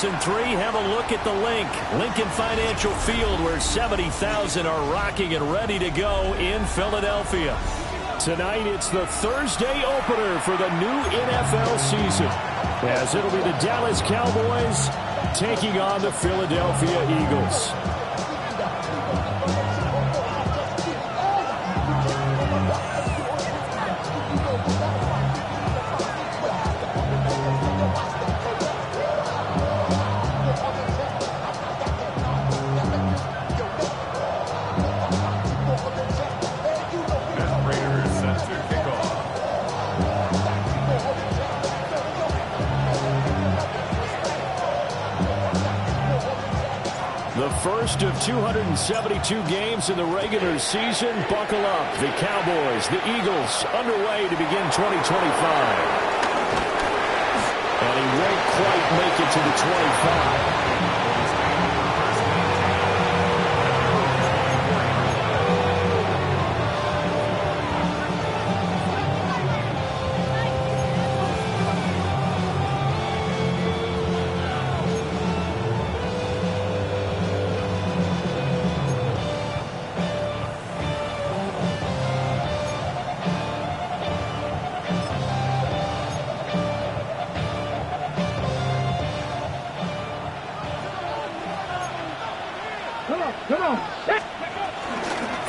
and 3 have a look at the link. Lincoln Financial Field, where 70,000 are rocking and ready to go in Philadelphia. Tonight, it's the Thursday opener for the new NFL season, as it'll be the Dallas Cowboys taking on the Philadelphia Eagles. First of 272 games in the regular season. Buckle up. The Cowboys, the Eagles, underway to begin 2025. And he won't quite make it to the 25.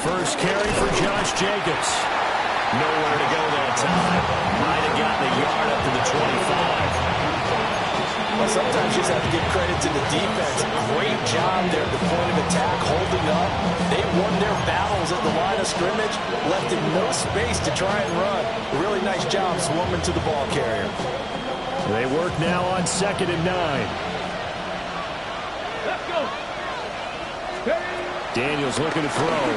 First carry for Josh Jacobs. Nowhere to go that time. Might have gotten a yard up to the 25. Well, sometimes you just have to give credit to the defense. Great job there at the point of attack, holding up. They won their battles at the line of scrimmage, left him no space to try and run. A really nice job swarming to the ball carrier. They work now on 2nd and 9. Let's go. Daniels looking to throw.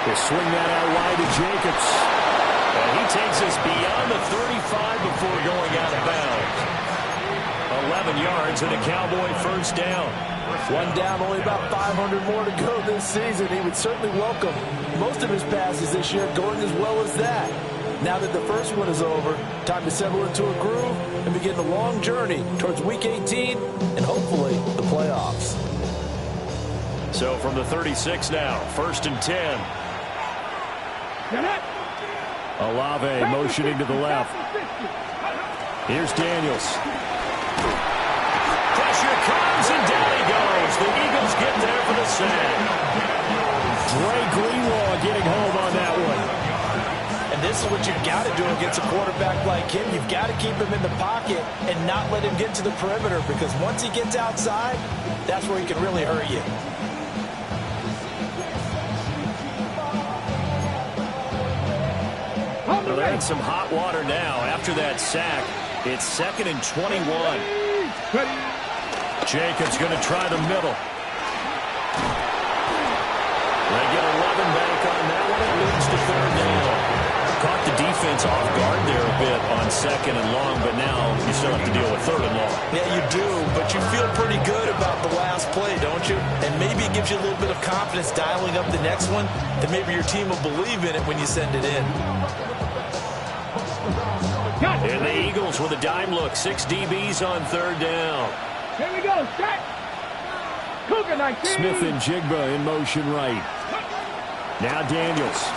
He'll swing that out wide to Jacobs. And he takes us beyond the 35 before going out of bounds. 11 yards and a Cowboy first down. One down, only about 500 more to go this season. He would certainly welcome most of his passes this year going as well as that. Now that the first one is over, time to settle into a groove and begin the long journey towards Week 18 and hopefully the playoffs. So from the 36 now, 1st and 10. Olave motioning to the left. Here's Daniels. Pressure comes and down he goes. The Eagles get there for the sack. Dre Greenlaw getting home on that one. And this is what you've got to do against a quarterback like him. You've got to keep him in the pocket and not let him get to the perimeter, because once he gets outside, that's where he can really hurt you. Well, they're in some hot water now. After that sack, it's 2nd and 21. Jacobs going to try the middle. They get 11 back on that one. It leads to 3rd down. Caught the defense off guard there a bit on 2nd and long, but now you still have to deal with 3rd and long. Yeah, you do, but you feel pretty good about the last play, don't you? And maybe it gives you a little bit of confidence dialing up the next one, and maybe your team will believe in it when you send it in. And the Eagles with a dime look. 6 DBs on 3rd down. Here we go. Set. Cougar 19. Smith and Jigba in motion right. Now Daniels.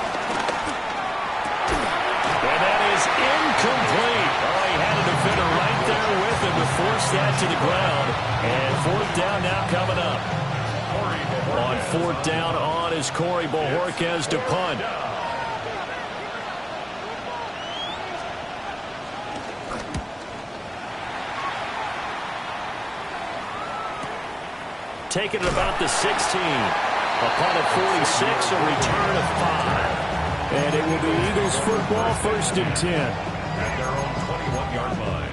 And that is incomplete. Oh, he had a defender right there with him to force that to the ground. And 4th down now coming up. On 4th down on is Corey Bojorquez to punt. Taken at about the 16. A punt at 46, a return of 5. And it will be Eagles football, 1st and 10. At their own 21-yard line.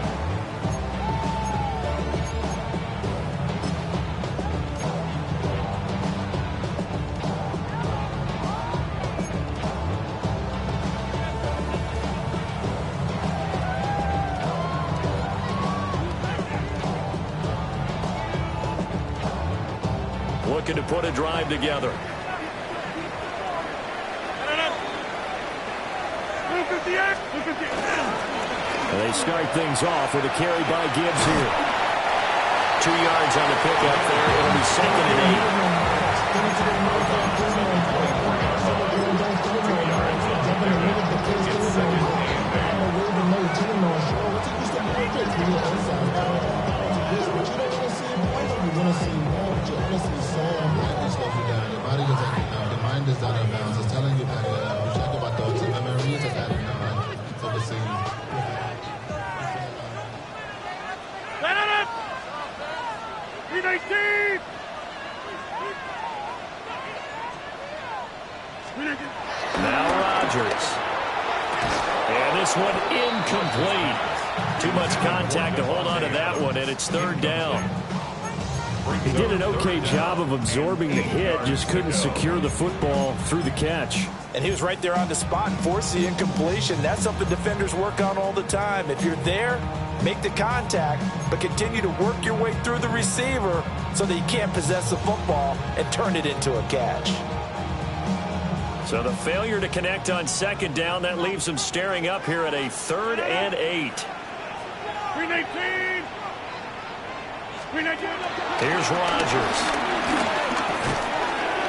Looking to put a drive together. They start things off with a carry by Gibbs here. 2 yards on the pickup there. It'll be 2nd and 8. Now Rodgers. And this one incomplete. Too much contact to hold on to that one, and it's 3rd down. He did an okay job of absorbing the hit, just couldn't secure the football through the catch. And he was right there on the spot and forced the incompletion. That's something defenders work on all the time. If you're there, make the contact, but continue to work your way through the receiver so that you can't possess the football and turn it into a catch. So the failure to connect on 2nd down, that leaves him staring up here at a 3rd and 8. Here's Rodgers.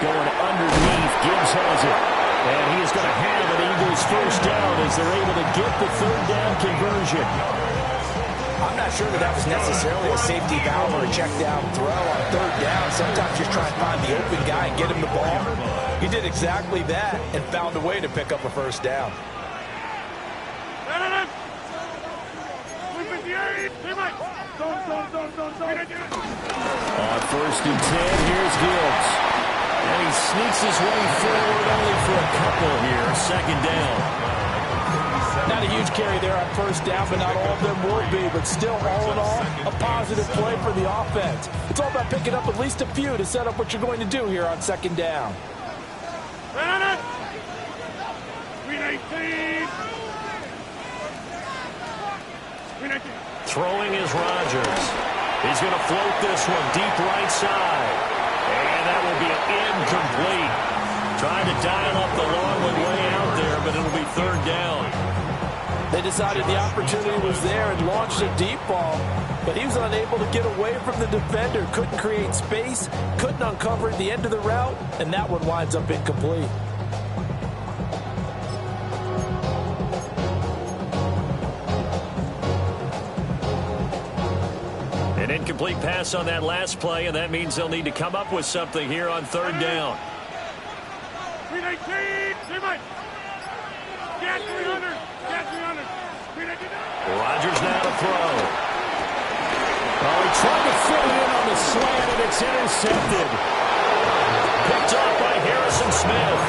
Going underneath. Gibbs has it. And he is going to have an Eagles 1st down as they're able to get the 3rd down conversion. I'm not sure that was necessarily a safety valve or a check down throw on 3rd down. Sometimes just try and find the open guy and get him the ball. He did exactly that and found a way to pick up a 1st down. On 1st and 10, here's Gibbs. And he sneaks his way forward only for a couple here. 2nd down. Not a huge carry there on 1st down, but not all of them will be. But still, all in all, a positive play for the offense. It's all about picking up at least a few to set up what you're going to do here on 2nd down. Throwing is Rodgers. He's going to float this one deep right side. And that will be incomplete. Trying to dial up the long one way out there, but it'll be 3rd down. They decided the opportunity was there and launched a deep ball, but he was unable to get away from the defender. Couldn't create space, couldn't uncover the end of the route, and that one winds up incomplete. An incomplete pass on that last play, and that means they'll need to come up with something here on 3rd down. Rodgers now to throw. Oh, he tried to fit it in on the slant, and it's intercepted. Picked off by Harrison Smith.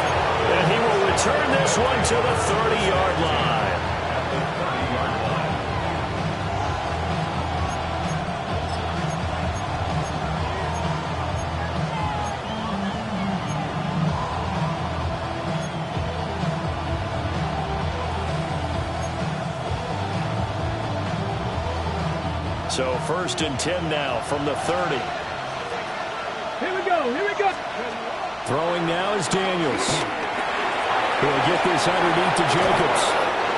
And he will return this one to the 30-yard line. So 1st and 10 now from the 30. Here we go. Throwing now is Daniels. He'll get this underneath to Jacobs.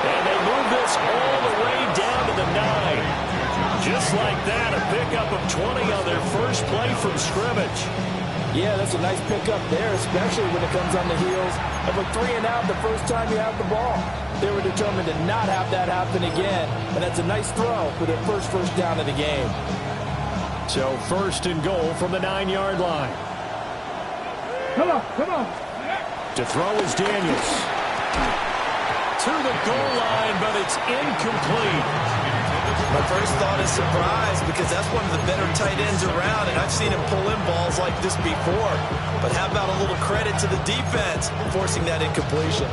And they move this all the way down to the 9. Just like that, a pickup of 20 on their first play from scrimmage. Yeah, that's a nice pickup there, especially when it comes on the heels of a 3-and-out the first time you have the ball. They were determined to not have that happen again, and that's a nice throw for their first down of the game. So 1st and goal from the 9-yard line. Come on. To throw is Daniels. To the goal line, but it's incomplete. My first thought is surprise, because that's one of the better tight ends around, and I've seen him pull in balls like this before. But how about a little credit to the defense forcing that incompletion?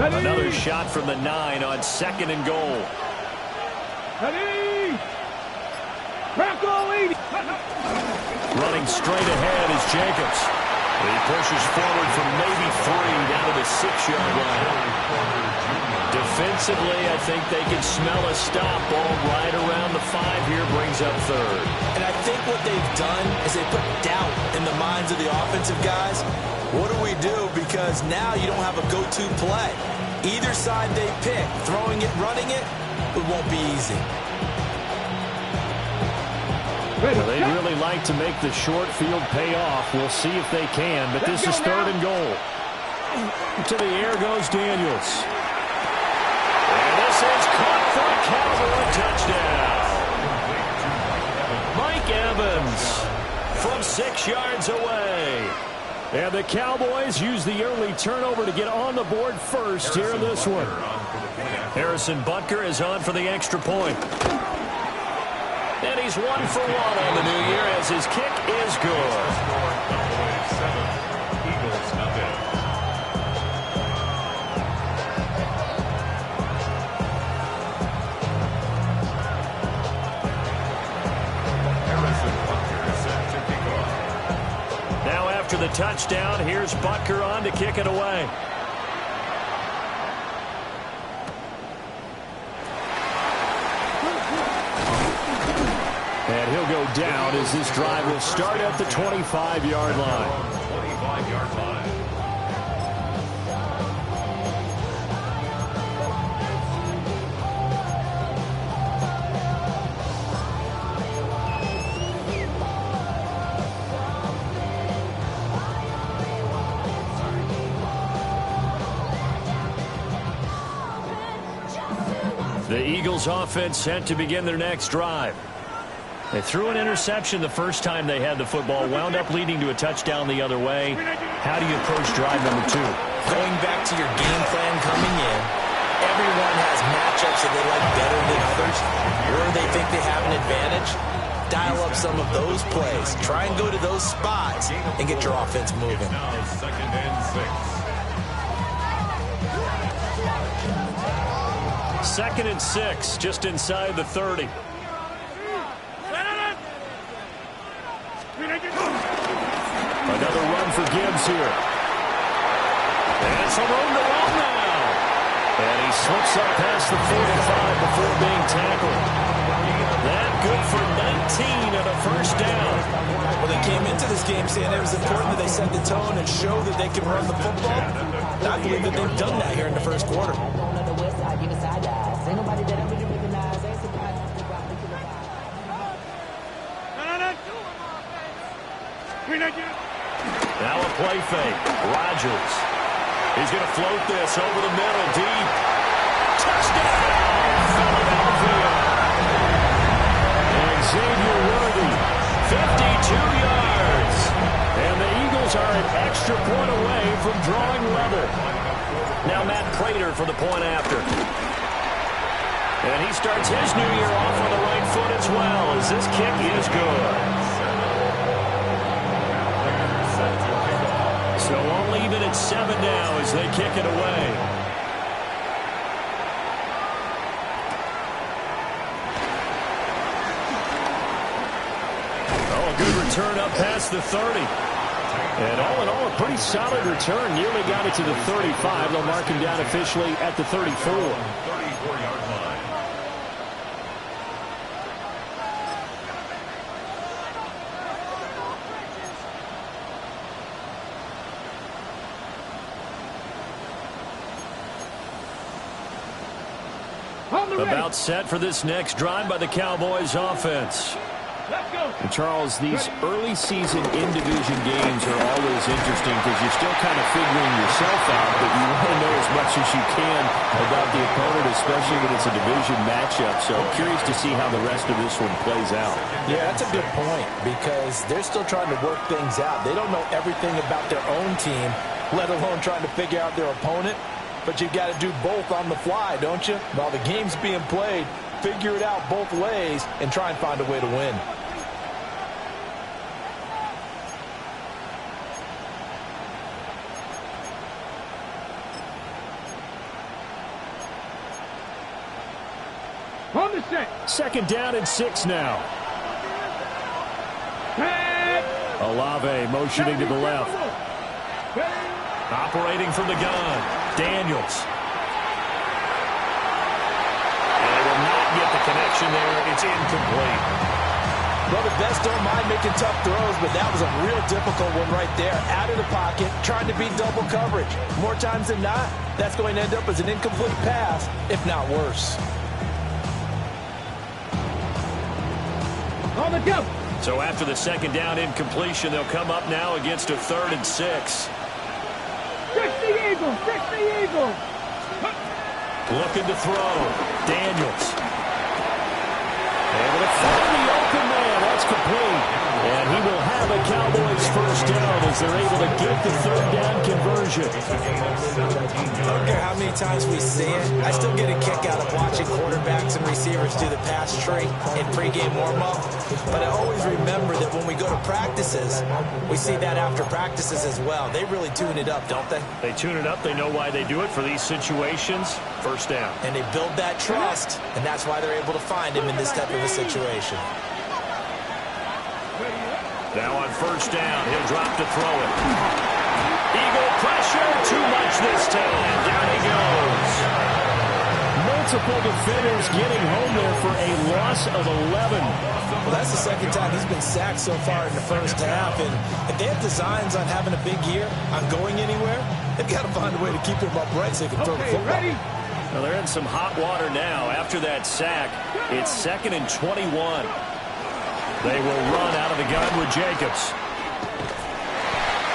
Another shot from the 9 on 2nd and goal. Ready? Crackle 80. Running straight ahead is Jacobs. He pushes forward from maybe 3 down to the 6-yard line. Defensively, I think they can smell a stop. Ball right around the 5 here, brings up 3rd. And I think what they've done is they put doubt in the minds of the offensive guys. What do we do? Because now you don't have a go-to play. Either side they pick, throwing it, running it, it won't be easy. Well, they'd really like to make the short field pay off. We'll see if they can, but this is 3rd and goal. To the air goes Daniels. And this is caught for a Cowboy touchdown. Mike Evans from 6 yards away. And the Cowboys use the early turnover to get on the board first here in this one. Harrison Butker is on for the extra point. And he's 1 for 1 on the new year as his kick is good. Now after the touchdown, here's Butker on to kick it away. And he'll go down as this drive will start at the 25-yard line. 25-yard line. The Eagles offense set to begin their next drive. They threw an interception the first time they had the football, wound up leading to a touchdown the other way. How do you approach drive number 2? Going back to your game plan coming in, everyone has matchups that they like better than others, or they think they have an advantage. Dial up some of those plays. Try and go to those spots and get your offense moving. Now 2nd and 6. 2nd and 6, just inside the 30. Another run for Gibbs here. And some room to run now. And he slips up past the 45 before being tackled. That good for 19 and a first down. Well, they came into this game saying it was important that they set the tone and show that they can run the football. I believe that they've done that here in the first quarter. Now a play fake. Rodgers. He's going to float this over the middle, deep. Touchdown, Philadelphia. And Xavier Worthy, 52 yards. And the Eagles are an extra point away from drawing level. Now Matt Prater for the point after. And he starts his new year off on the right foot as well, as this kick is good. So only even at 7 now as they kick it away. Oh, a good return up past the 30. And all in all, a pretty solid return. Nearly got it to the 35. They'll mark him down officially at the 34. 34-yard line. About set for this next drive by the Cowboys offense. Let's go. And Charles, these early season in-division games are always interesting because you're still kind of figuring yourself out, but you want to know as much as you can about the opponent, especially when it's a division matchup. So curious to see how the rest of this one plays out. Yeah, that's a good point because they're still trying to work things out. They don't know everything about their own team, let alone trying to figure out their opponent. But you've got to do both on the fly, don't you? While the game's being played, figure it out both ways and try and find a way to win. On the set. 2nd down and 6 now. Olave motioning to the left. Operating from the gun. Daniels. And he will not get the connection there. It's incomplete. Well, the best don't mind making tough throws, but that was a real difficult one right there. Out of the pocket, trying to beat double coverage. More times than not, that's going to end up as an incomplete pass, if not worse. On the jump. So after the second down incompletion, they'll come up now against a 3rd and 6. Fix the Eagles. Fix the Eagles. Looking to throw. Daniels. Able to find the open man. That's complete. And he will have a Cowboys first down as they're able to get the 3rd down conversion. I don't care how many times we see it. I still get a kick out of watching quarterbacks and receivers do the pass tree in pregame warm-up. But I always remember that when we go to practices, we see that after practices as well. They really tune it up, don't they? They tune it up. They know why they do it for these situations. First down. And they build that trust, and that's why they're able to find him in this type of a situation. Now on first down, he'll drop to throw it. Eagle pressure, too much this time. Down he goes. Multiple defenders getting home there for a loss of 11. Well, that's the second time he's been sacked so far in the first half. And if they have designs on having a big year, on going anywhere, they've got to find a way to keep him upright so they can throw the football. Ready? Well, they're in some hot water now. After that sack, it's 2nd and 21. They will run out of the gun with Jacobs.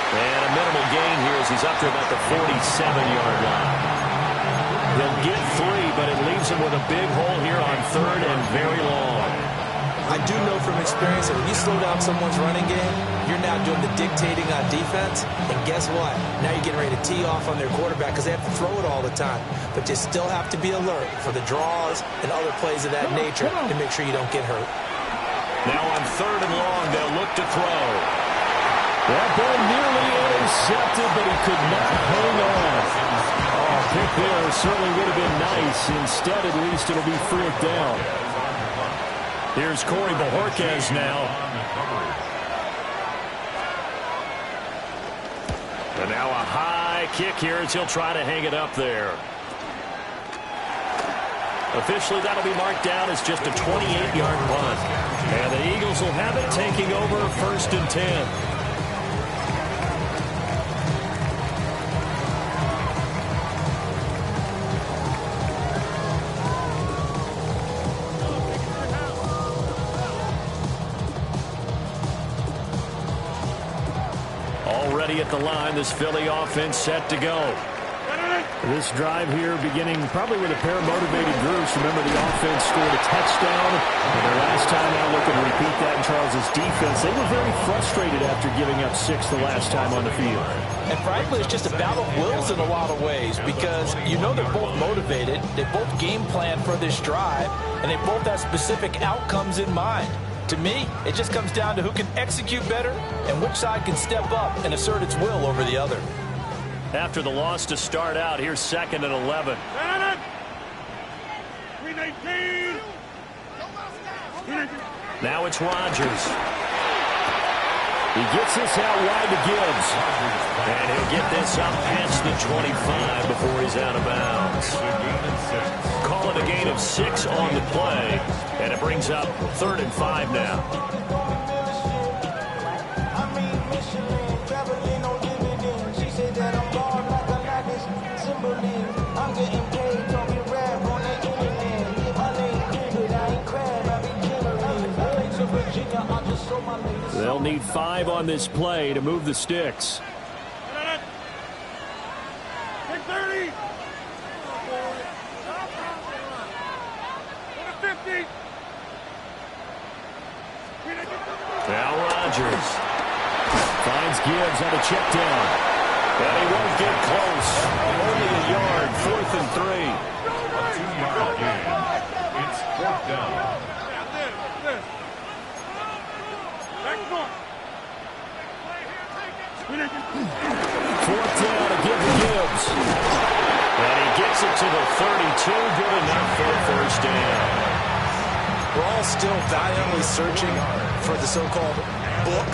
And a minimal gain here as he's up to about the 47-yard line. He'll get 3, but it leaves him with a big hole here on 3rd and very long. I do know from experience that when you slow down someone's running game, you're now doing the dictating on defense. And guess what? Now you're getting ready to tee off on their quarterback because they have to throw it all the time. But you still have to be alert for the draws and other plays of that nature to make sure you don't get hurt. Now on 3rd and long, they'll look to throw. That ball nearly intercepted, but he could not hang on. Oh, pick there certainly would have been nice. Instead, at least it'll be 3rd down. Here's Corey Bojorquez now. And now a high kick here as he'll try to hang it up there. Officially, that'll be marked down as just a 28-yard punt. And the Eagles will have it, taking over 1st and 10. Already at the line, this Philly offense set to go. This drive here beginning probably with a pair of motivated groups. Remember, the offense scored a touchdown. And their last time out, looking to repeat that in Charles's defense. They were very frustrated after giving up 6 the last time on the field. And frankly, it's just a battle of wills in a lot of ways because you know they're both motivated. They both game plan for this drive, and they both have specific outcomes in mind. To me, it just comes down to who can execute better and which side can step up and assert its will over the other. After the loss to start out, here's 2nd and 11. Now it's Rodgers. He gets this out wide to Gibbs. And he'll get this up past the 25 before he's out of bounds. Call it a gain of 6 on the play. And it brings up 3rd and 5 now. They'll need 5 on this play to move the sticks. Now Rodgers finds Gibbs on a check down. And he won't get close. Only a yard, 4th and 3. A 2-yard gain. It's 4th down. 4th down to give to Gibbs. And he gets it to the 32. Good enough for a first down. We're all still valiantly searching for the so-called book,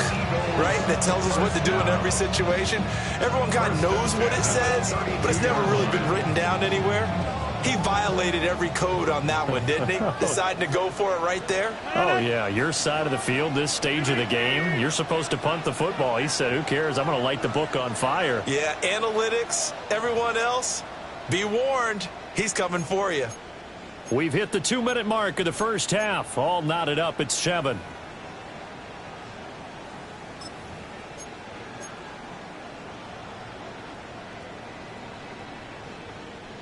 right, that tells us what to do in every situation. Everyone kind of knows what it says, but it's never really been written down anywhere. He violated every code on that one, didn't he? Deciding to go for it right there. Oh, yeah, your side of the field, this stage of the game, you're supposed to punt the football. He said, who cares? I'm going to light the book on fire. Yeah, analytics, everyone else, be warned, he's coming for you. We've hit the 2-minute mark of the first half. All knotted up at 7.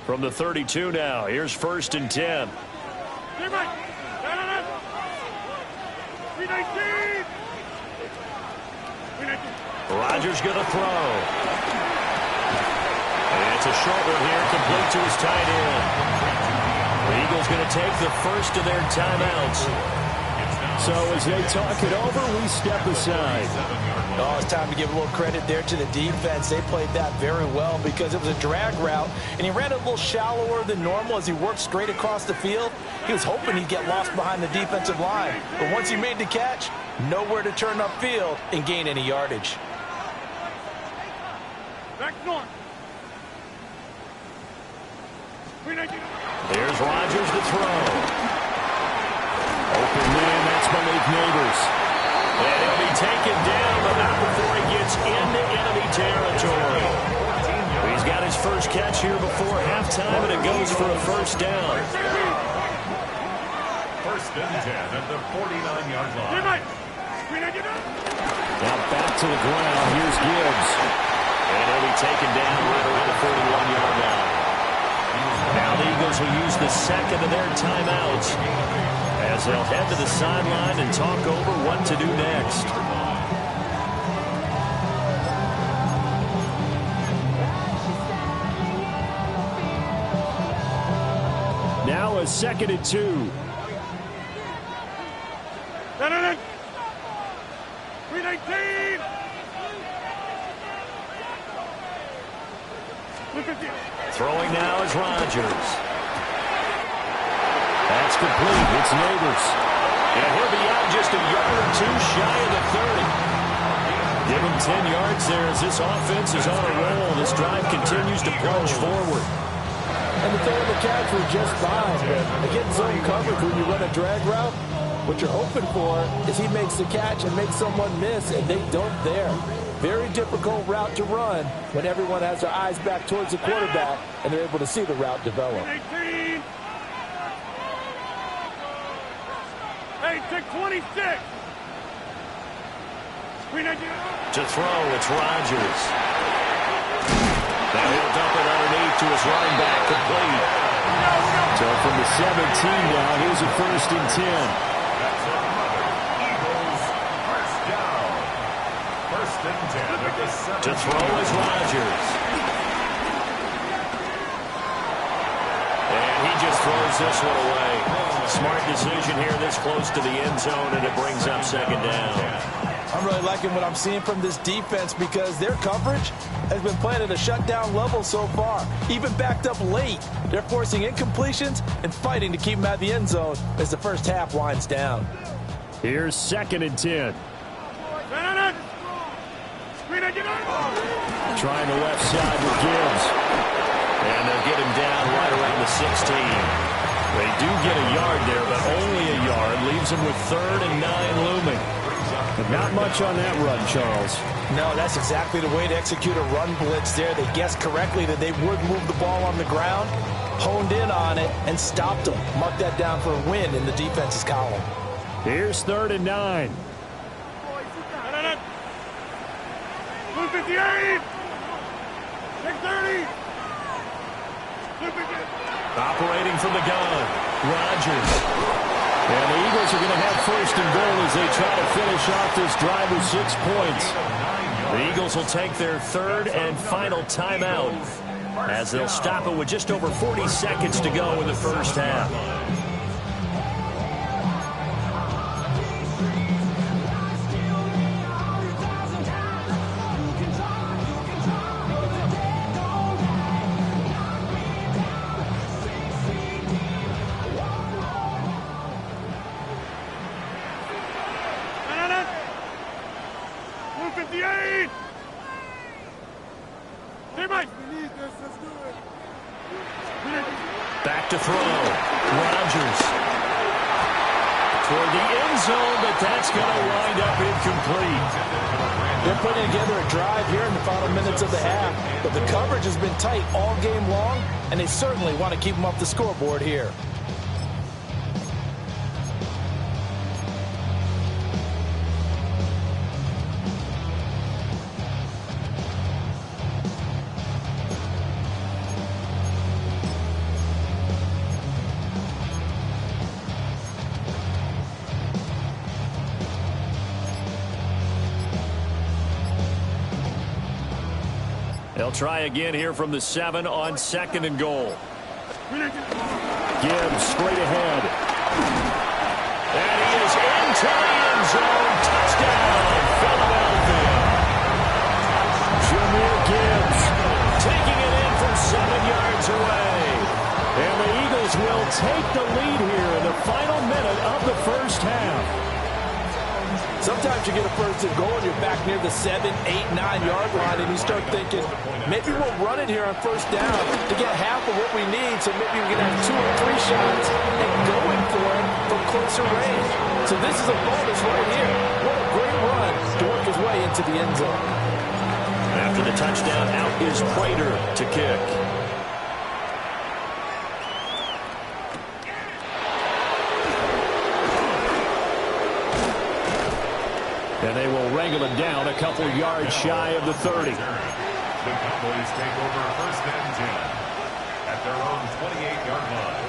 From the 32 now, here's 1st and 10. Rodgers going to throw. And it's a short one here, complete to his tight end. The Eagles going to take the first of their timeouts. So as they talk it over, we step aside. Oh, it's time to give a little credit there to the defense. They played that very well because it was a drag route, and he ran it a little shallower than normal as he worked straight across the field. He was hoping he'd get lost behind the defensive line. But once he made the catch, nowhere to turn upfield and gain any yardage. Back north. There's Rodgers to throw. Open man, that's Malik Neighbors. And he'll be taken down, but not before he gets into enemy territory. He's got his first catch here before halftime, and it goes for a first down. 1st and 10 at the 49-yard line. Now back to the ground. Here's Gibbs. And he'll be taken down right around the 41-yard line. Now the Eagles will use the second of their timeouts as they'll head to the sideline and talk over what to do next. Now a 2nd and 2. Throwing now is Rodgers. That's complete. It's Neighbors. And he'll be out just a yard or two shy of the 30. Give him 10 yards there as this offense is on a roll. This drive continues to plunge forward. And the throw and the catch were just fine. But again, zone coverage when you run a drag route, what you're hoping for is he makes the catch and makes someone miss, and they don't there. Very difficult route to run when everyone has their eyes back towards the quarterback and they're able to see the route develop. 18. Hey, 26. To throw, it's Rodgers. Now he'll dump it underneath to his running back, complete. So from the 17 now, here's a 1st and 10. To throw is Rodgers. And he just throws this one away. Smart decision here this close to the end zone, and it brings up 2nd down. I'm really liking what I'm seeing from this defense because their coverage has been playing at a shutdown level so far. Even backed up late, they're forcing incompletions and fighting to keep them out of the end zone as the first half winds down. Here's 2nd and 10. Trying the left side with Gibbs. And they'll get him down right around the 16. They do get a yard there, but only a yard. Leaves him with 3rd and 9 looming. But not much on that run, Charles. No, that's exactly the way to execute a run blitz there. They guessed correctly that they would move the ball on the ground, honed in on it, and stopped them. Mark that down for a win in the defense's column. Here's 3rd and 9. 158. 630. Operating from the gun, Rodgers. And the Eagles are going to have 1st and goal as they try to finish off this drive with 6 points. The Eagles will take their 3rd and final timeout as they'll stop it with just over 40 seconds to go in the first half. Back to throw. Rodgers. Toward the end zone, but that's going to wind up incomplete. They're putting together a drive here in the final minutes of the half, but the coverage has been tight all game long, and they certainly want to keep them off the scoreboard here. They'll try again here from the 7 on 2nd and goal. Gibbs straight ahead. And he is into the end zone. Touchdown, Philadelphia. Jahmyr Gibbs taking it in from 7 yards away. And the Eagles will take the lead here in the final minute of the first half. Sometimes you get a first and goal and you're back near the 7, 8, 9-yard line, and you start thinking, maybe we'll run it here on first down to get half of what we need, so maybe we can have 2 or 3 shots and going for it from closer range. So this is a bonus right here. What a great run to work his way into the end zone. After the touchdown, out is Prater to kick. And they will wrangle him down a couple yards shy of the 30. The Cowboys take over 1st and 10 at their own 28-yard line.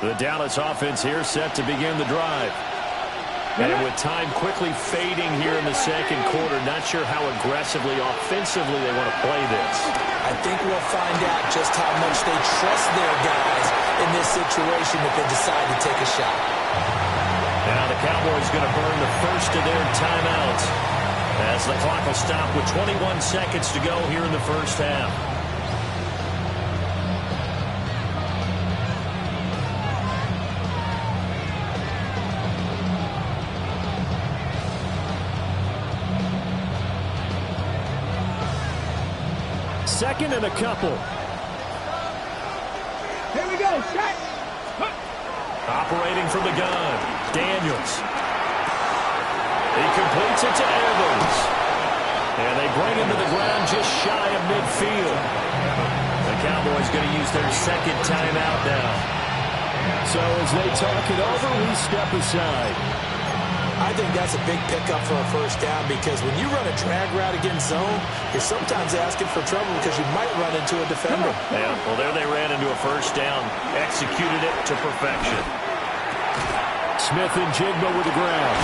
The Dallas offense here set to begin the drive. And with time quickly fading here in the 2nd quarter, not sure how aggressively, offensively they want to play this. I think we'll find out just how much they trust their guys in this situation if they decide to take a shot. Now the Cowboys going to burn the first of their timeouts as the clock will stop with 21 seconds to go here in the first half. Second and a couple. Here we go, shot. Operating from the gun, Daniels. He completes it to Evans. And they bring him to the ground just shy of midfield. The Cowboys going to use their 2nd timeout now. So as they talk it over, we step aside. I think that's a big pickup for a first down because when you run a drag route against zone, you're sometimes asking for trouble because you might run into a defender. Yeah, well, there they ran into a first down. Executed it to perfection. Smith and Jigba with the ground.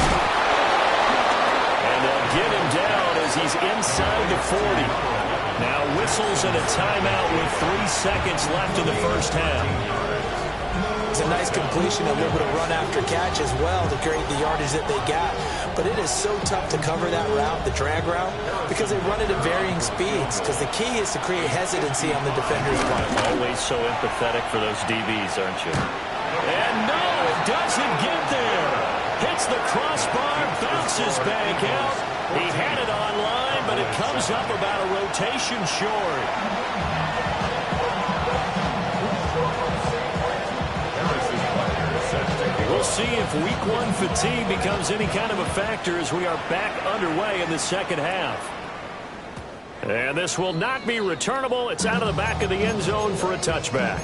And they'll get him down as he's inside the 40. Now whistles and a timeout with 3 seconds left in the first half. It's a nice completion, a little bit of run after catch as well to create the yardage that they got. But it is so tough to cover that route, the drag route, because they run it at varying speeds. Because the key is to create hesitancy on the defender's part. Always so empathetic for those DBs, aren't you? And no, it doesn't get there. Hits the crossbar, bounces back out. He had it online, but it comes up about a rotation short. We'll see if week 1 fatigue becomes any kind of a factor as we are back underway in the 2nd half. And this will not be returnable. It's out of the back of the end zone for a touchback.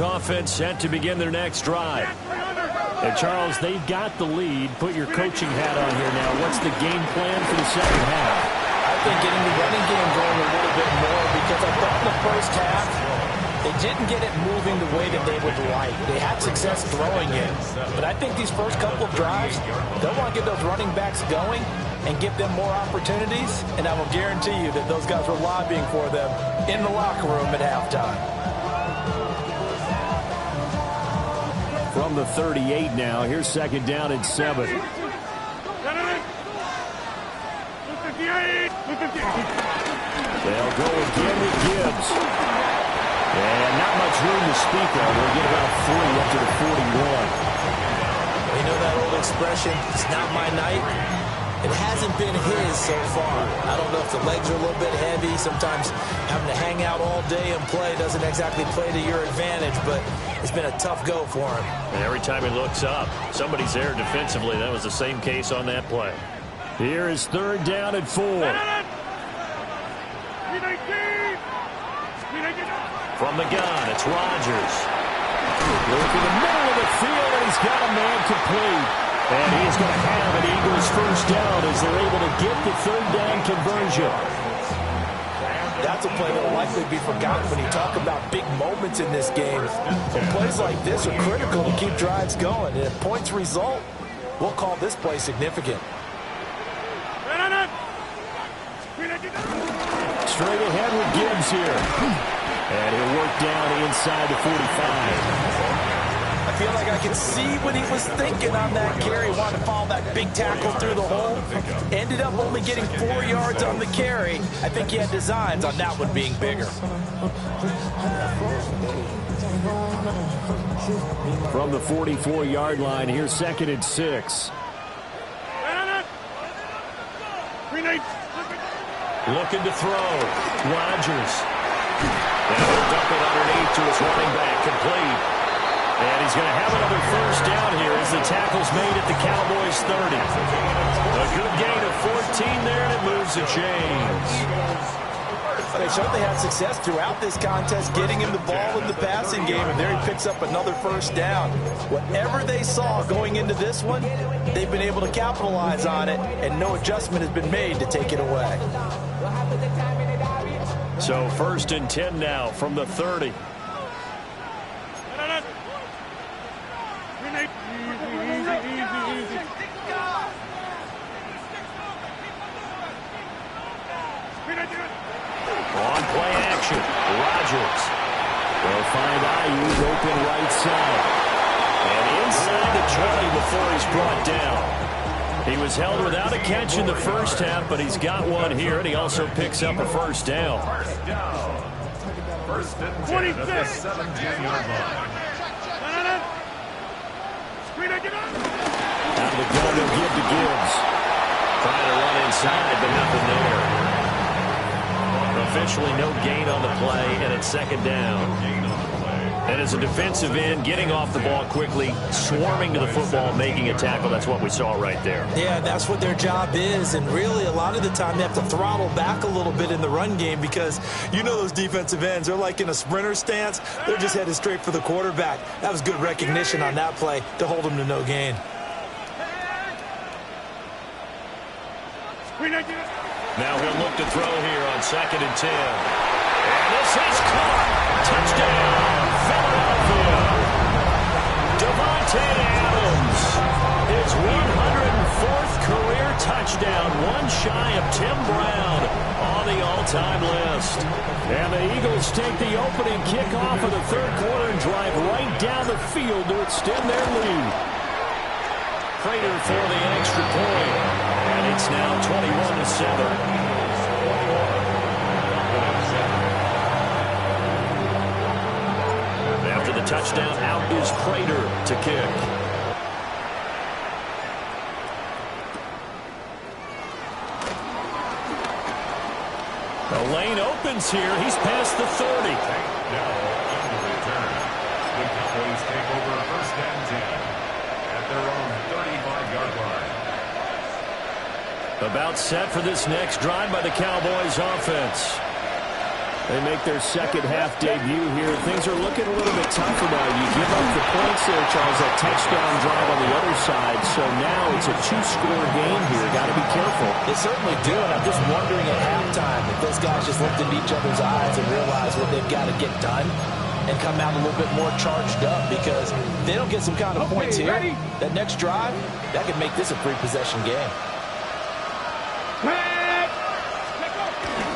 Offense set to begin their next drive. And Charles, they've got the lead. Put your coaching hat on here now. What's the game plan for the 2nd half? I think getting the running game going a little bit more because I thought in the first half they didn't get it moving the way that they would like. They had success throwing it. But I think these first couple of drives, they'll want to get those running backs going and give them more opportunities, and I will guarantee you that those guys were lobbying for them in the locker room at halftime. From the 38 now, here's second down and 7. They'll go again with Gibbs. And not much room to speak of. We'll get about 3 up to the 41. You know that old expression, it's not my night? It hasn't been his so far. I don't know if the legs are a little bit heavy. Sometimes having to hang out all day and play doesn't exactly play to your advantage, but it's been a tough go for him. And every time he looks up, somebody's there defensively. That was the same case on that play. Here is third down and 4. From the gun, it's Rodgers. Look in the middle of the field, and he's got a man complete. And he's going to have an Eagles first down as they're able to get the third down conversion. That's a play that will likely be forgotten when you talk about big moments in this game. And plays like this are critical to keep drives going. And if points result, we'll call this play significant. Straight ahead with Gibbs here. And he'll work down inside the 45. I feel like I could see what he was thinking on that carry. Wanted to follow that big tackle through the hole. Ended up only getting 4 yards on the carry. I think he had designs on that one being bigger. From the 44-yard line, here's second and 6. Looking to throw. Rodgers. And he'll dump it underneath to his running back, complete. And he's going to have another first down here as the tackle's made at the Cowboys' 30. A good gain of 14 there, and it moves the chains. They certainly had success throughout this contest, getting him the ball in the passing game, and there he picks up another first down. Whatever they saw going into this one, they've been able to capitalize on it, and no adjustment has been made to take it away. So first and 10 now from the 30. On play action, Rodgers. They'll find Ayuk open right side. And inside the 20 before he's brought down. He was held without a catch in the first half, but he's got one here, and he also picks up a first down. First and 10 at the 17-yard line. Out of the gun, they'll give to Gibbs. Trying to run inside, but nothing there. Officially no gain on the play, and it's second down. And as a defensive end, getting off the ball quickly, swarming to the football, making a tackle, that's what we saw right there. Yeah, that's what their job is, and really a lot of the time they have to throttle back a little bit in the run game because you know those defensive ends, they're like in a sprinter stance. They're just headed straight for the quarterback. That was good recognition on that play to hold them to no gain. Now he'll look to throw here on second and 10. And this is caught. Touchdown, Philadelphia. Davante Adams. His 104th career touchdown. One shy of Tim Brown on the all-time list. And the Eagles take the opening kickoff of the third quarter and drive right down the field to extend their lead. Prater for the extra point. And it's now 21-7. After the touchdown, out is Prater to kick. The lane opens here. He's past the 30. Now on the return. The Cowboys take over first and 10 at their own 35-yard line. About set for this next drive by the Cowboys offense. They make their second half debut here. Things are looking a little bit tougher now. You give up the points there, Charles, that touchdown drive on the other side. So now it's a two-score game here. Got to be careful. They certainly do, and I'm just wondering at halftime if those guys just looked into each other's eyes and realized what they've got to get done and come out a little bit more charged up, because if they don't get some kind of points here, that next drive, that could make this a three-possession game.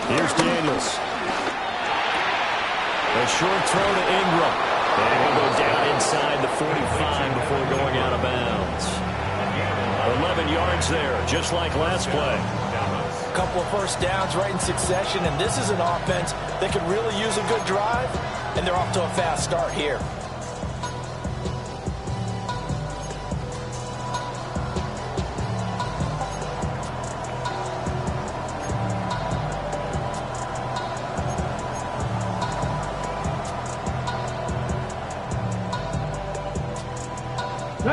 Here's Daniels. A short throw to Ingram. And he'll go down inside the 45 before going out of bounds. 11 yards there, just like last play. A couple of first downs right in succession, and this is an offense that could really use a good drive, and they're off to a fast start here.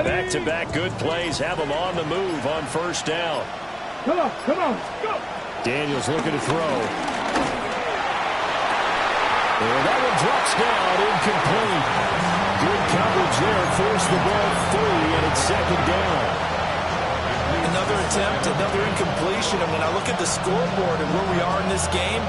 Back-to-back good plays have them on the move on first down. Come on, go. Daniels looking to throw. And that one drops down, incomplete. Good coverage there, forced the ball free, and it's second down. Another attempt, another incompletion, and when I look at the scoreboard and where we are in this game,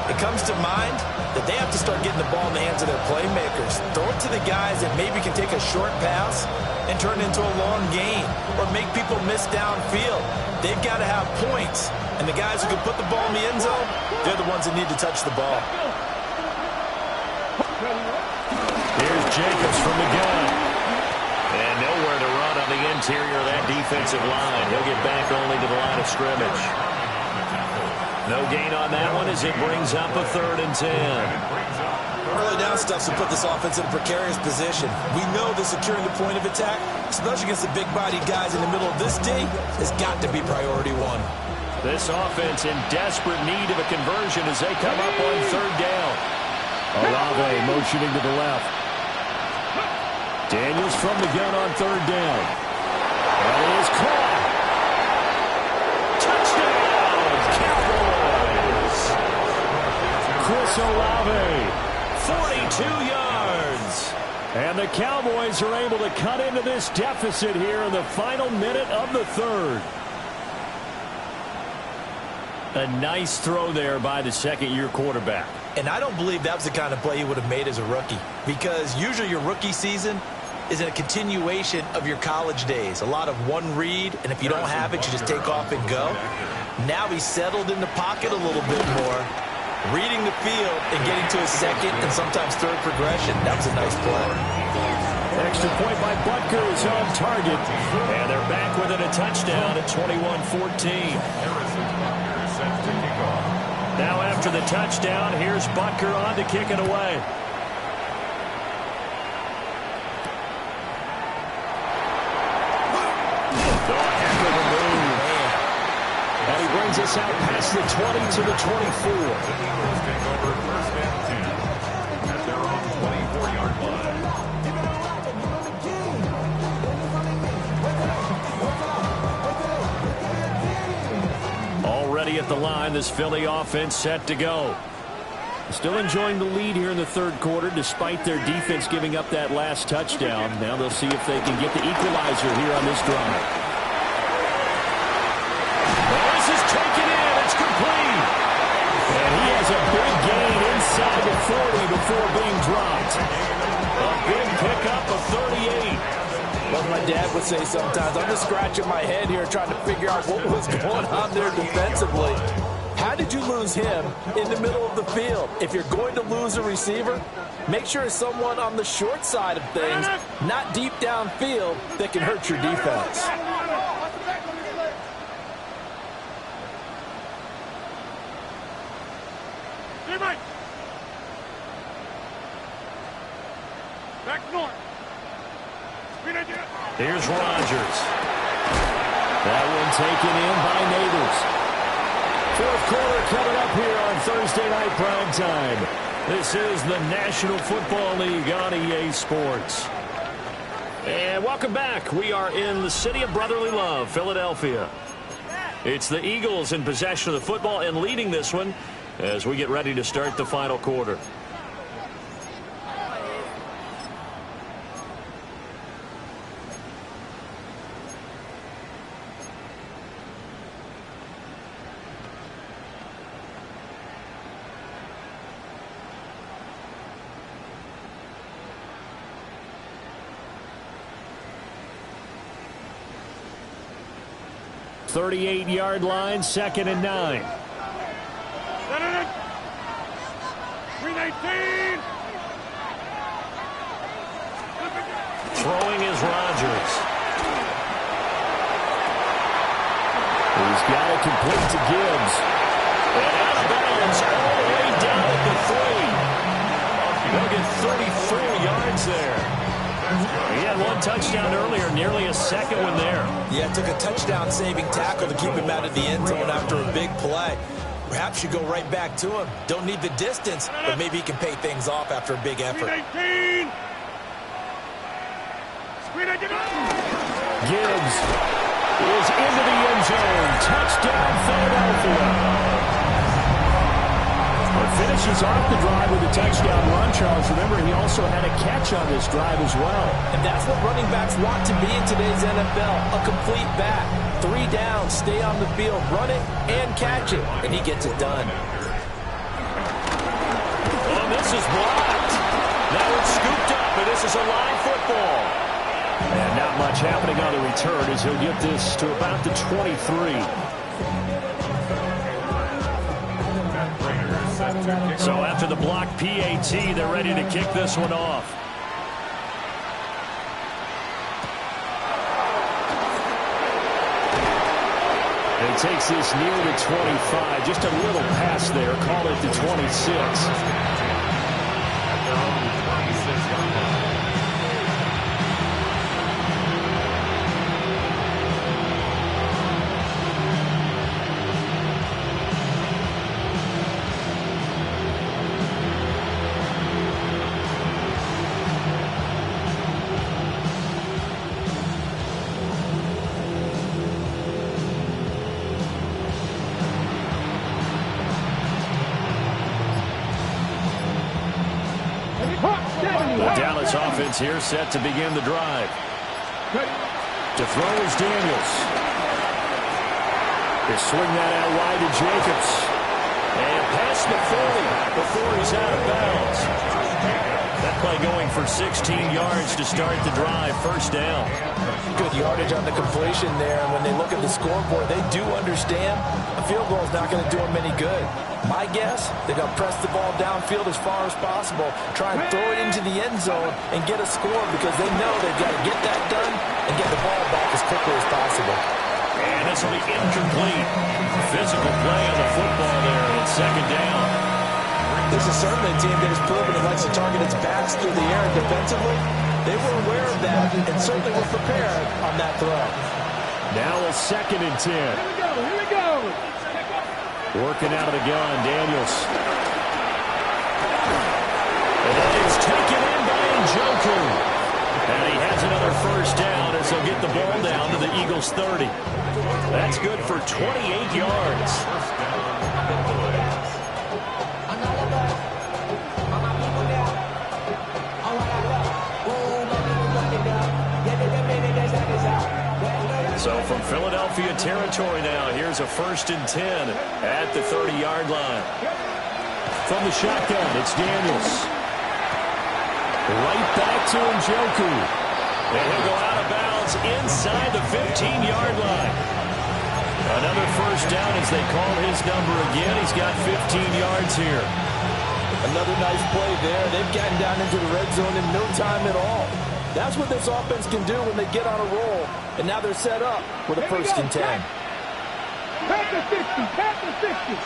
it comes to mind that they have to start getting the ball in the hands of their playmakers. Throw it to the guys that maybe can take a short pass and turn it into a long gain or make people miss downfield. They've got to have points, and the guys who can put the ball in the end zone, they're the ones that need to touch the ball. Here's Jacobs from the gun. And nowhere to run on the interior of that defensive line. He'll get back only to the line of scrimmage. No gain on that one as it brings up a 3rd and 10. Early down stuff to put this offense in a precarious position. We know that securing the point of attack, especially against the big-bodied guys in the middle of this D, has got to be priority one. This offense in desperate need of a conversion as they come up on 3rd down. Olave motioning to the left. Daniels from the gun on 3rd down. That is caught. Touchdown, Cowboys. Chris Olave. 42 yards. And the Cowboys are able to cut into this deficit here in the final minute of the 3rd. A nice throw there by the second-year quarterback. And I don't believe that was the kind of play he would have made as a rookie, because usually your rookie season is a continuation of your college days. A lot of one read, and if you don't have it, you just take off and go. Now he's settled in the pocket a little bit more, reading the field and getting to his second and sometimes third progression. That was a nice play. Extra point by Butker is on target. And they're back within a touchdown at 21-14. Now after the touchdown, here's Butker on to kick it away. And he brings us out past the 20 to the 24. Take over 1st and 10 at their own 24-yard line. Already at the line, this Philly offense set to go. Still enjoying the lead here in the 3rd quarter despite their defense giving up that last touchdown. Now they'll see if they can get the equalizer here on this drive. This is taken in. It's complete. And he has a big gain inside the 40 before being dropped. A big pickup of 38. Like my dad would say sometimes, I'm just scratching my head here trying to figure out what was going on there defensively. How did you lose him in the middle of the field? If you're going to lose a receiver, make sure it's someone on the short side of things, not deep downfield, that can hurt your defense. Back north. Here's Rodgers. That one taken in by Neighbors. 4th quarter coming up here on Thursday Night Prime Time. This is the National Football League on EA Sports. And welcome back. We are in the city of brotherly love, Philadelphia. It's the Eagles in possession of the football and leading this one as we get ready to start the final quarter. 38-yard line, 2nd and 9. 319. Throwing is Rodgers. He's got it complete to Gibbs. And out of bounds all the way down at the 3. They'll get 34 yards there. He had one touchdown earlier, nearly a second one there. Yeah, it took a touchdown-saving tackle to keep him out of the end zone after a big play. Perhaps you go right back to him. Don't need the distance, but maybe he can pay things off after a big effort. 319. Gibbs is into the end zone. Touchdown, Philadelphia. Finishes off the drive with a touchdown run, Charles. Remember, he also had a catch on this drive as well. And that's what running backs want to be in today's NFL, a complete back. 3 downs, stay on the field, run it and catch it, and he gets it done. Oh, this is blocked. Now it's scooped up, and this is a live football. And not much happening on the return as he'll get this to about the 23. So after the blocked PAT, they're ready to kick this one off. And he takes this near the 25. Just a little pass there. Call it the 26. Dallas offense here set to begin the drive. To throw is Daniels. They swing that out wide to Jacobs. And past the 40 before he's out of bounds. That play going for 16 yards to start the drive. First down. Good yardage on the completion there. And when they look at the scoreboard, they do understand a field goal is not going to do them any good. My guess, they're going to press the ball downfield as far as possible, try and throw it into the end zone and get a score because they know they've got to get that done and get the ball back as quickly as possible. And this will be incomplete. Physical play on the football there, and it's 2nd down. This is certainly a team that has proven it likes to target its backs through the air defensively. They were aware of that and certainly were prepared on that throw. Now a 2nd and 10. Here we go. Working out of the gun, Daniels. And that is taken in by Njoku. And he has another first down as he'll get the ball down to the Eagles' 30. That's good for 28 yards. So from Philadelphia territory now, here's a 1st and 10 at the 30-yard line. From the shotgun, it's Daniels. Right back to Njoku. And he'll go out of bounds inside the 15-yard line. Another first down as they call his number again. He's got 15 yards here. Another nice play there. They've gotten down into the red zone in no time at all. That's what this offense can do when they get on a roll. And now they're set up with a 1st and 10. Pat the 60. Pat the 60.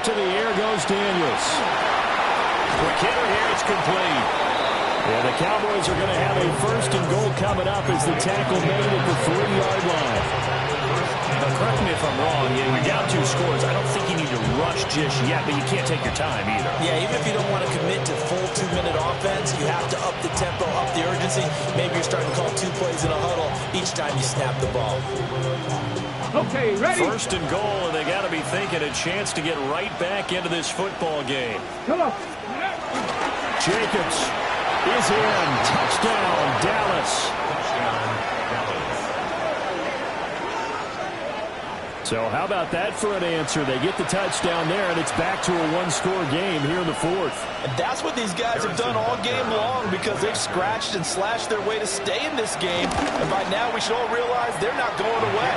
To the air goes Daniels. Quick hitter here. It's complete. Yeah, the Cowboys are going to have a 1st and goal coming up as the tackle made at the 3-yard line. Now, correct me if I'm wrong. You're down 2 scores. I don't think you need to rush just yet, but you can't take your time either. Yeah, even if you don't want to commit to full 2-minute offense, you have to up the tempo, up the urgency. Maybe you're starting to call 2 plays in a huddle each time you snap the ball. Okay, ready? 1st and goal, and they got to be thinking a chance to get right back into this football game. Come on. Jacobs is in. Touchdown, Dallas. So how about that for an answer? They get the touchdown there, and it's back to a one-score game here in the fourth. And that's what these guys have done all game long because they've scratched and slashed their way to stay in this game. And by now, we should all realize they're not going away.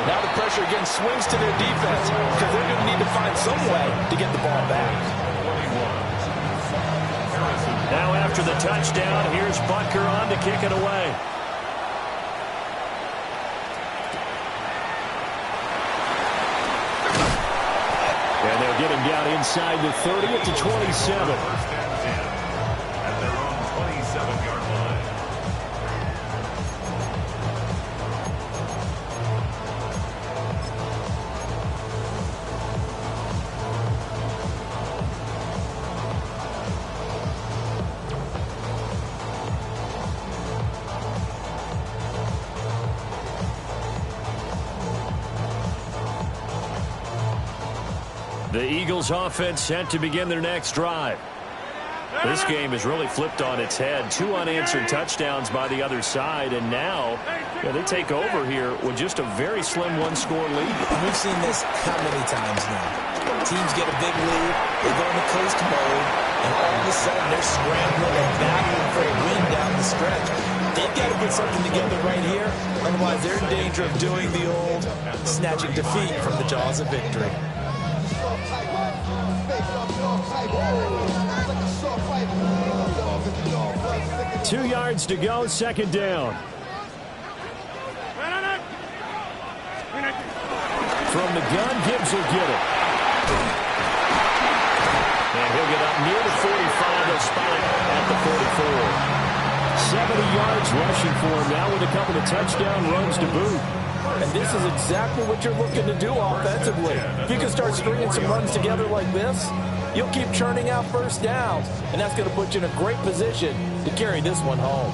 Now the pressure again swings to their defense because they're going to need to find some way to get the ball back. Now after the touchdown, here's Butker on to kick it away. And they'll get him down inside the 30 to 27. First and 10 at their own 27-yard line. The Eagles offense set to begin their next drive. This game is really flipped on its head. 2 unanswered touchdowns by the other side, and now they take over here with just a very slim one-score lead. We've seen this how many times now? Teams get a big lead, they go into coast mode, and all of a sudden they're scrambling and battling for a win down the stretch. They've got to put something together right here, otherwise they're in danger of doing the old snatching defeat from the jaws of victory. 2 yards to go, second down. From the gun, Gibbs will get it. And he'll get up near the 45. He'll spot it at the 44. 70 yards rushing for him now with a couple of touchdown runs to boot. And this is exactly what you're looking to do offensively. If you can start stringing some runs together like this, you'll keep churning out first downs, and that's going to put you in a great position to carry this one home.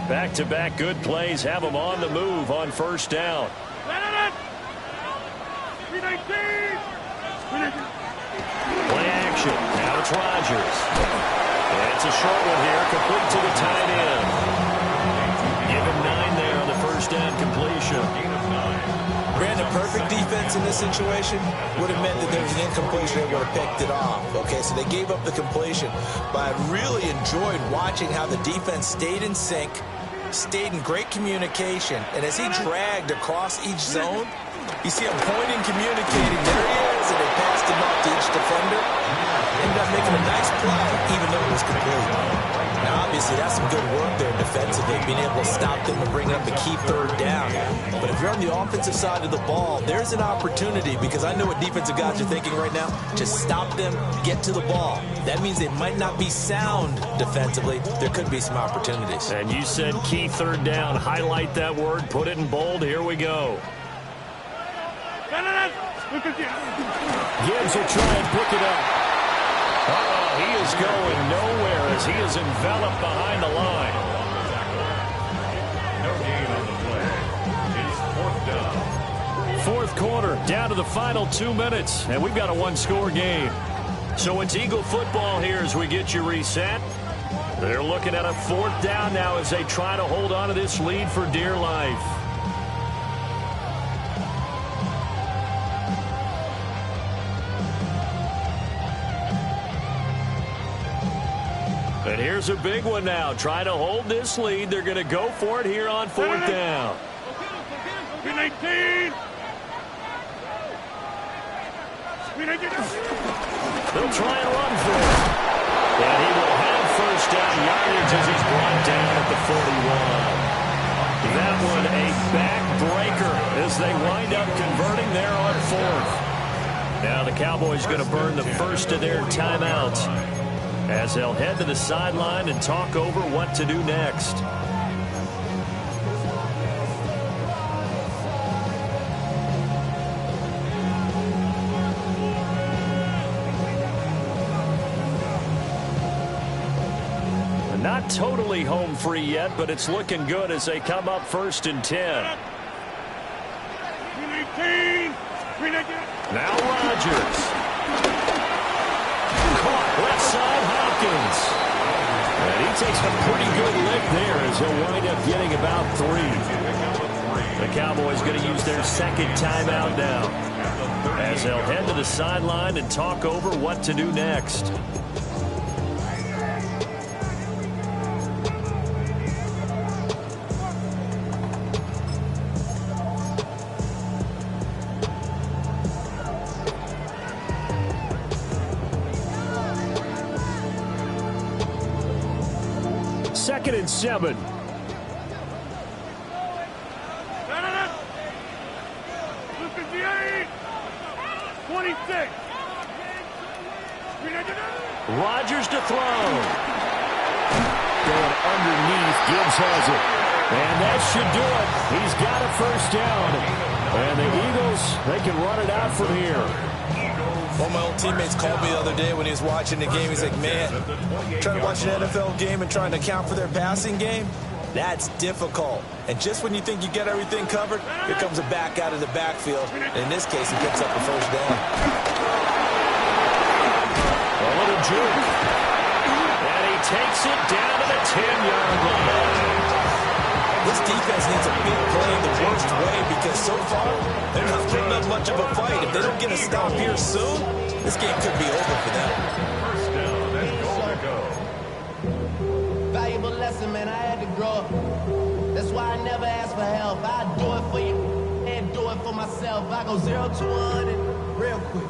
Back-to-back good plays have them on the move on first down. Play action. Now it's Rodgers. And it's a short one here, complete to the tight end. Give him 9 there on the first down completion. Brandon, perfect defense in this situation would have meant that there was an incompletion that would have picked it off. Okay, so they gave up the completion. But I really enjoyed watching how the defense stayed in sync, stayed in great communication. And as he dragged across each zone, you see him pointing, communicating. There he is, and they passed him up to each defender. Ended up making a nice play, even though it was complete. Now, obviously, that's some good work there defensively, being able to stop them and bring up a key third down. But if you're on the offensive side of the ball, there's an opportunity, because I know what defensive guys are thinking right now. Just stop them, get to the ball. That means they might not be sound defensively. There could be some opportunities. And you said key third down. Highlight that word, put it in bold. Here we go. Gibbs will try and pick it up. He is going nowhere as he is enveloped behind the line. No gain on the play. It's 4th down. Fourth quarter, down to the final 2 minutes, and we've got a one-score game. So it's Eagle football here as we get you reset. They're looking at a 4th down now as they try to hold on to this lead for dear life. And here's a big one now. Try to hold this lead. They're going to go for it here on 4th down. They'll try and run for it. And he will have first down yardage as he's brought down at the 41. That one a backbreaker as they wind up converting there on 4th. Now the Cowboys going to burn the first of their timeouts, as they'll head to the sideline and talk over what to do next. Not totally home free yet, but it's looking good as they come up 1st and 10. Now Rodgers. Caught left side, Hopkins. And he takes a pretty good lick there as he'll wind up getting about 3. The Cowboys going to use their second timeout now, as they'll head to the sideline and talk over what to do next. Second and 7. Rodgers to throw. Going underneath. Gibbs has it. And that should do it. He's got a first down. And the Eagles, they can run it out from here. One of my old teammates called me the other day when he was watching the game. He's like, man, trying to watch an NFL game and trying to account for their passing game, that's difficult. And just when you think you get everything covered, here comes a back out of the backfield. And in this case, he picks up the first down. A little juke. And he takes it down to the 10-yard line. This defense needs a big play in the worst way because so far, they're not putting up much of a fight. If they don't get a stop here soon, this game could be over for them. First down and goal to go. Valuable lesson, man. I had to grow up. That's why I never ask for help. I do it for you and do it for myself. I go 0 to 100 real quick.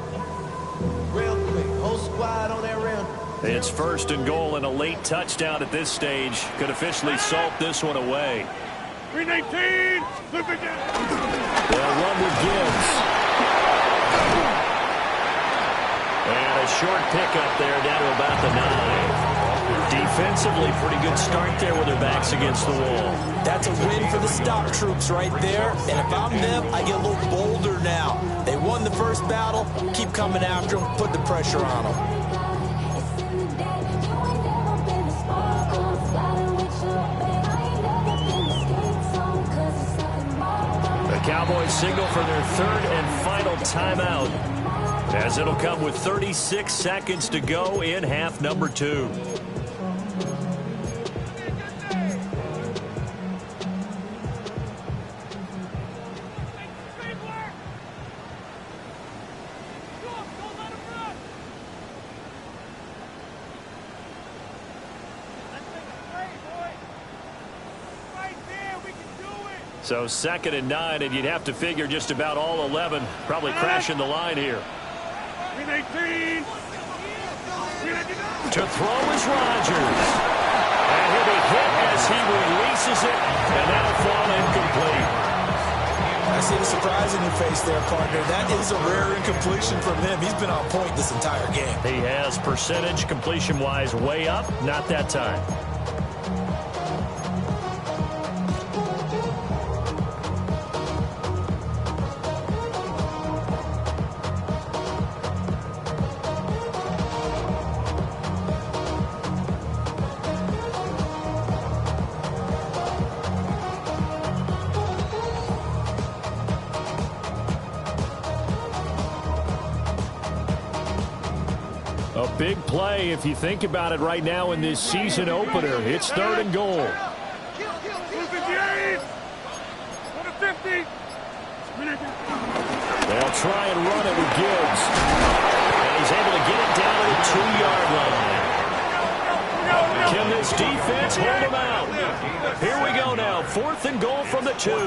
Real quick. Whole squad on that rail. It's first and goal and a late touchdown at this stage. Could officially salt this one away. 319. Look again. They'll run with Gibbs. And a short pickup there down to about the 9. Defensively, pretty good start there with their backs against the wall. That's a win for the stop troops right there. And if I'm them, I get a little bolder now. They won the first battle. Keep coming after them. Put the pressure on them. The Cowboys signal for their third and final timeout, as it'll come with 36 seconds to go in half number 2. So second and 9, and you'd have to figure just about all 11 probably crashing the line here. 319. To throw is Rodgers. And he'll be hit as he releases it, and that'll fall incomplete. I see the surprise in your face there, partner. That is a rare incompletion from him. He's been on point this entire game. He has percentage completion-wise way up, not that time. A big play if you think about it right now in this season opener. It's third and goal. 258. 150. They'll try and run it with Gibbs. And he's able to get it down to the 2-yard line. Can this defense hold him out? Here we go now. Fourth and goal from the 2. They'll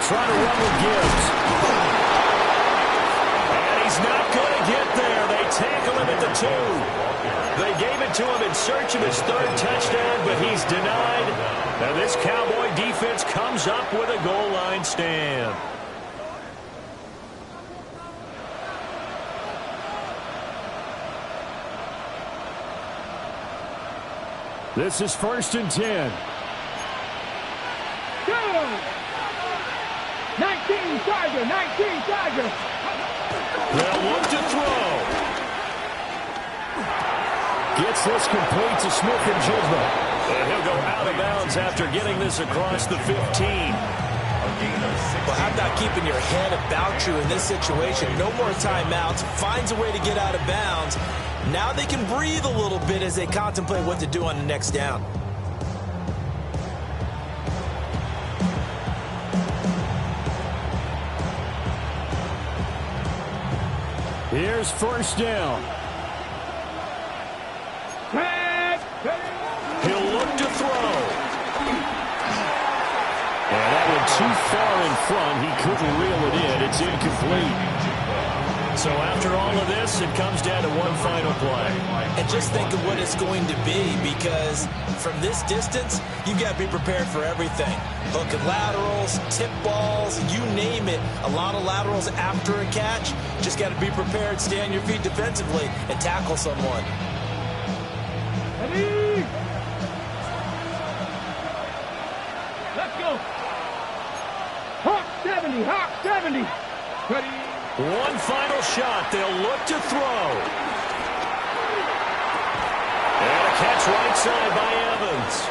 try to run with Gibbs. He's not going to get there. They tackle him at the 2. They gave it to him in search of his third touchdown, but he's denied. And this Cowboy defense comes up with a goal line stand. This is first and 10. 19 Charger. 19 Charger. They'll look to throw. Gets this complete to Smith-Njigba. And he'll go out of bounds after getting this across the 15. Well, how about keeping your head about you in this situation? No more timeouts. Finds a way to get out of bounds. Now they can breathe a little bit as they contemplate what to do on the next down. Here's first down. He'll look to throw. And that one too far in front. He couldn't reel it in. It's incomplete. So after all of this, it comes down to one final play. And just think of what it's going to be, because from this distance, you've got to be prepared for everything. Hook and laterals, tip balls, you name it. A lot of laterals after a catch. Just got to be prepared, stay on your feet defensively, and tackle someone. Ready? Let's go. Hawk 70, Hawk 70. Ready? One final shot. They'll look to throw. And a catch right side by Evans.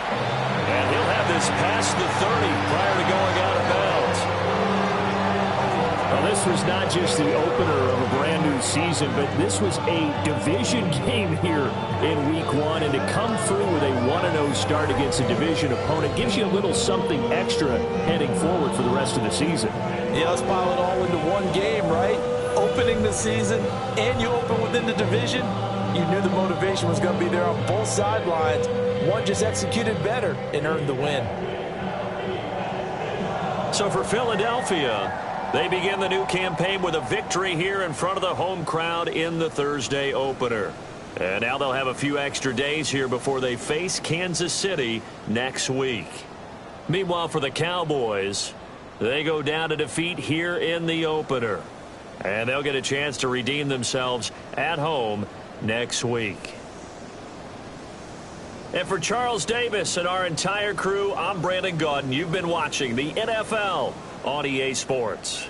And he'll have this past the 30 prior to going out of bounds. Well, this was not just the opener of a brand new season, but this was a division game here in week 1. And to come through with a 1-0 start against a division opponent gives you a little something extra heading forward for the rest of the season. Yeah, let's pile it all into one game, right? Opening the season, and you open within the division. You knew the motivation was going to be there on both sidelines. One just executed better and earned the win. So for Philadelphia, they begin the new campaign with a victory here in front of the home crowd in the Thursday opener. And now they'll have a few extra days here before they face Kansas City next week. Meanwhile, for the Cowboys, they go down to defeat here in the opener. And they'll get a chance to redeem themselves at home next week. And for Charles Davis and our entire crew, I'm Brandon Gaudin. You've been watching the NFL on EA Sports.